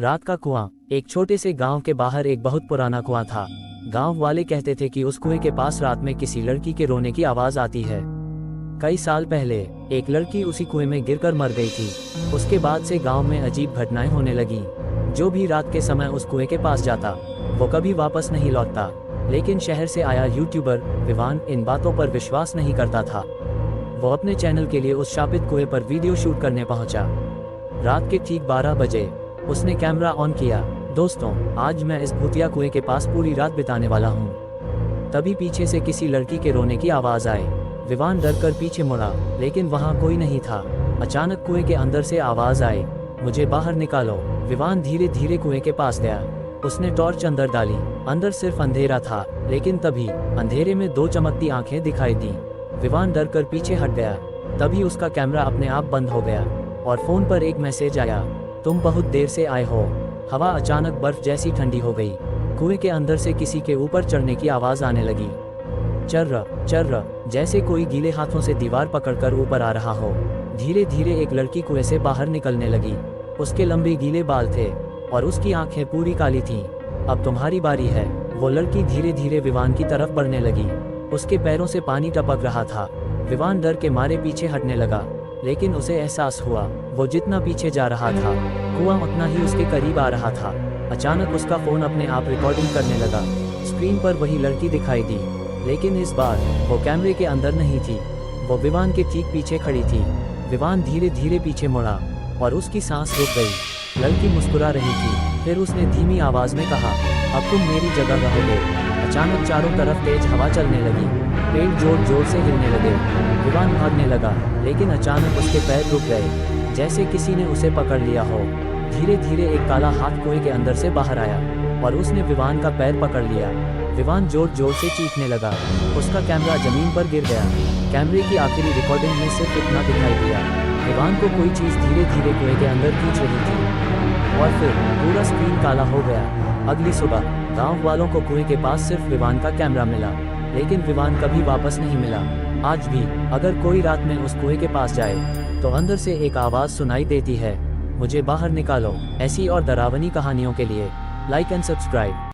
रात का कुआं। एक छोटे से गांव के बाहर एक बहुत पुराना कुआं था। गांव वाले कहते थे कि उस कुएं के पास रात में किसी लड़की के रोने की आवाज आती है। कई साल पहले एक लड़की उसी कुएं में गिरकर मर गई थी। उसके बाद से गांव में अजीब घटनाएं होने लगी। जो भी रात के समय उस कुएं के पास जाता वो कभी वापस नहीं लौटता। लेकिन शहर से आया यूट्यूबर विवान इन बातों पर विश्वास नहीं करता था। वो अपने चैनल के लिए उस शापित कुएं पर वीडियो शूट करने पहुंचा। रात के ठीक 12 बजे उसने कैमरा ऑन किया। दोस्तों, आज मैं इस भूतिया कुएं के पास पूरी रात बिताने वाला हूं। तभी पीछे से किसी लड़की के रोने की आवाज आई। विवान डर कर पीछे मुड़ा, लेकिन वहां कोई नहीं था। अचानक कुएं के अंदर से आवाज आई, मुझे बाहर निकालो। विवान धीरे धीरे कुएं के पास गया। उसने टॉर्च अंदर डाली। अंदर सिर्फ अंधेरा था, लेकिन तभी अंधेरे में दो चमकती आंखें दिखाई दी। विवान डर कर पीछे हट गया। तभी उसका कैमरा अपने आप बंद हो गया और फोन पर एक मैसेज आया, तुम बहुत देर से आए हो। हवा अचानक बर्फ जैसी ठंडी हो गई। कुएं के अंदर से किसी के ऊपर चढ़ने की आवाज आने लगी। चर्र चर्र, जैसे कोई गीले हाथों से दीवार पकड़कर ऊपर आ रहा हो। धीरे धीरे एक लड़की कुएं से बाहर निकलने लगी। उसके लंबे गीले बाल थे और उसकी आंखें पूरी काली थीं। अब तुम्हारी बारी है। वो लड़की धीरे धीरे विवान की तरफ बढ़ने लगी। उसके पैरों से पानी टपक रहा था। विवान डर के मारे पीछे हटने लगा, लेकिन उसे एहसास हुआ वो जितना पीछे जा रहा था कुआं उतना ही उसके करीब आ रहा था। अचानक उसका फोन अपने आप रिकॉर्डिंग करने लगा। स्क्रीन पर वही लड़की दिखाई दी, लेकिन इस बार वो कैमरे के अंदर नहीं थी। वो विवान के ठीक पीछे खड़ी थी। विवान धीरे धीरे पीछे मुड़ा और उसकी सांस रुक गई। लड़की मुस्कुरा रही थी। फिर उसने धीमी आवाज में कहा, अब तुम मेरी जगह रहोगे। अचानक चारों तरफ तेज हवा चलने लगी। पेड़ जोर जोर से हिलने लगे। विवान भागने लगा, लेकिन अचानक उसके पैर रुक गए, जैसे किसी ने उसे पकड़ लिया हो। धीरे धीरे एक काला हाथ कुएं के अंदर से बाहर आया और उसने विवान का पैर पकड़ लिया। विवान जोर जोर से चीखने लगा। उसका कैमरा जमीन पर गिर गया। कैमरे की आखिरी रिकॉर्डिंग में सिर्फ इतना दिखाई दिया, विवान को कोई चीज धीरे धीरे कुएं के अंदर खींच रही थी। और फिर पूरा स्क्रीन काला हो गया। अगली सुबह गांव वालों को कुएं के पास सिर्फ विवान का कैमरा मिला, लेकिन विवान कभी वापस नहीं मिला। आज भी अगर कोई रात में उस कुएं के पास जाए तो अंदर से एक आवाज सुनाई देती है, मुझे बाहर निकालो। ऐसी और डरावनी कहानियों के लिए लाइक एंड सब्सक्राइब।